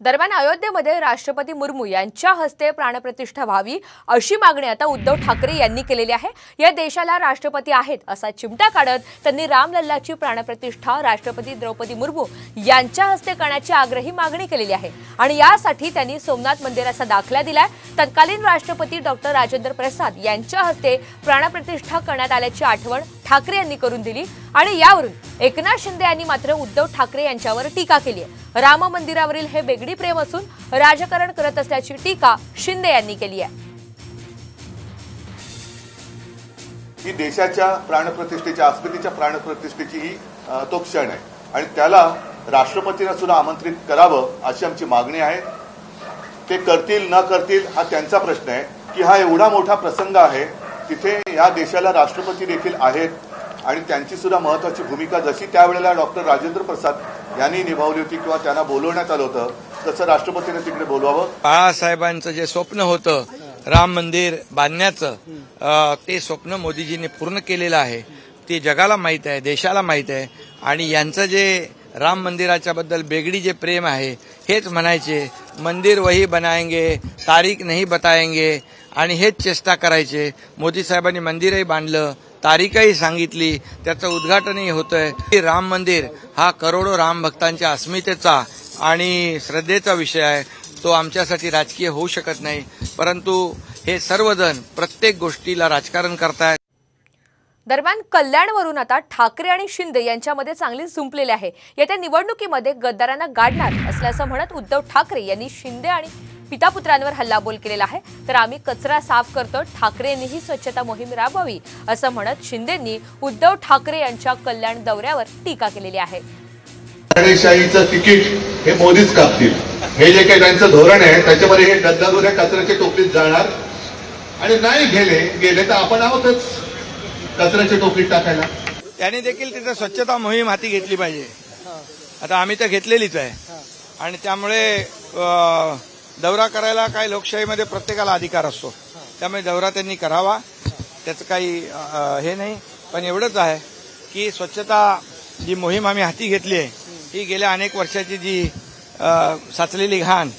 दरम्यान अयोध्येमध्ये राष्ट्रपती मुर्मू यांच्या हस्ते प्राणप्रतिष्ठा व्हावी अशी मागणी आता उद्धव ठाकरे यांनी केलेली आहे। या देशाला राष्ट्रपती आहेत असा चिमटा काढत त्यांनी रामलल्लाची प्राणप्रतिष्ठा राष्ट्रपती द्रौपदी मुर्मू यांच्या हस्ते करण्याची आग्रही मागणी केलेली आहे आणि यासाठी त्यांनी सोमनाथ मंदिराचा दाखला दिलाय। तत्कालीन राष्ट्रपती डॉक्टर राजेंद्र प्रसाद यांच्या हस्ते प्राणप्रतिष्ठा करण्यात आल्याची आठवण ठाकरे यांनी करून दिली आणि यावरून एकनाथ शिंदे यांनी मात्र उद्धव ठाकरे यांच्यावर टीका केली आहे। राम मंदिरावरील हे बेगडी प्रेम असून राजकारण करत असल्याची टीका शिंदे यांनी केली आहे। ही देशाच्या प्राणप्रतिष्ठेच्या अस्मितेच्या प्राणप्रतिष्ठेची ही तो क्षण आहे आणि त्याला राष्ट्रपतींना सुद्धा आमंत्रित करावं अशी आमची मागणी आहे। ते करतील न करतील हा त्यांचा प्रश्न आहे की हा एवढा मोठा प्रसंग आहे तिथे या देशाला राष्ट्रपती देखील आहेत आणि त्यांची सुद्धा महत्त्वाची भूमिका जशी त्यावेळेला डॉक्टर राजेंद्र प्रसाद यांनी निभावली होती किंवा त्यांना बोलवण्यात आलं होतं तसं राष्ट्रपतींनी तिकडे बोलवावं। बाळासाहेबांचं जे स्वप्न होतं राम मंदिर बांधण्याचं ते स्वप्न मोदीजींनी पूर्ण केलेलं आहे। ते जगाला माहित आहे, देशाला माहित आहे आणि यांचं जे राम मंदिराच्या बद्दल बेगडी जे प्रेम आहे हेच म्हणायचे मंदिर वही बनाएंगे तारीख नहीं बताएंगे आणि हेच चेष्टा करायचे। मोदी साहेबांनी मंदिरही बांधलं, तारीखही सांगितली, त्याचं उद्घाटनही होतंय। राम मंदिर हा करोडो राम भक्तांच्या अस्मितेचा आणि श्रद्धेचा विषय आहे। तो आमच्यासाठी राजकीय होऊ शकत नाही, परंतु हे सर्वजण प्रत्येक गोष्टीला राजकारण करतायत। दरम्यान कल्याणवरून आता ठाकरे आणि शिंदे यांच्यामध्ये चांगली झुंपलेले आहे। येत्या निवडणुकीमध्ये गद्दारांना गाडणार असल्याचं म्हणत उद्धव ठाकरे यांनी शिंदे आणि पितापुत्रांवर हल्लाबोल केलेला आहे। तर आम्ही कचरा साफ करतो, ठाकरेंनीही स्वच्छता मोहीम राबवावी असं म्हणत शिंदेंनी उद्धव ठाकरे यांच्या कल्याण दौऱ्यावर टीका केलेली आहे। गणेशाईचं तिकीट हे मोदीच कापतील, हे जे काही त्यांचं धोरण आहे त्याच्यामध्ये हे गद्दार कचऱ्याच्या टोपलीत जाणार आणि नाही गेले तर आपण आहोतच कचऱ्याच्या टोपलीत टाकायला। त्यांनी देखील तिथे स्वच्छता मोहीम हाती घेतली पाहिजे। आता आम्ही तर घेतलेलीच आहे आणि त्यामुळे दौरा करायला काही लोकशाहीमध्ये प्रत्येकाला अधिकार असतो, त्यामुळे दौरा त्यांनी करावा, त्याचं काही हे नाही। पण एवढंच आहे की स्वच्छता जी मोहीम आम्ही हाती घेतली आहे ही गेल्या अनेक वर्षाची जी साचलेली घाण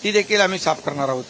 ती देखील आम्ही साफ करणार आहोत।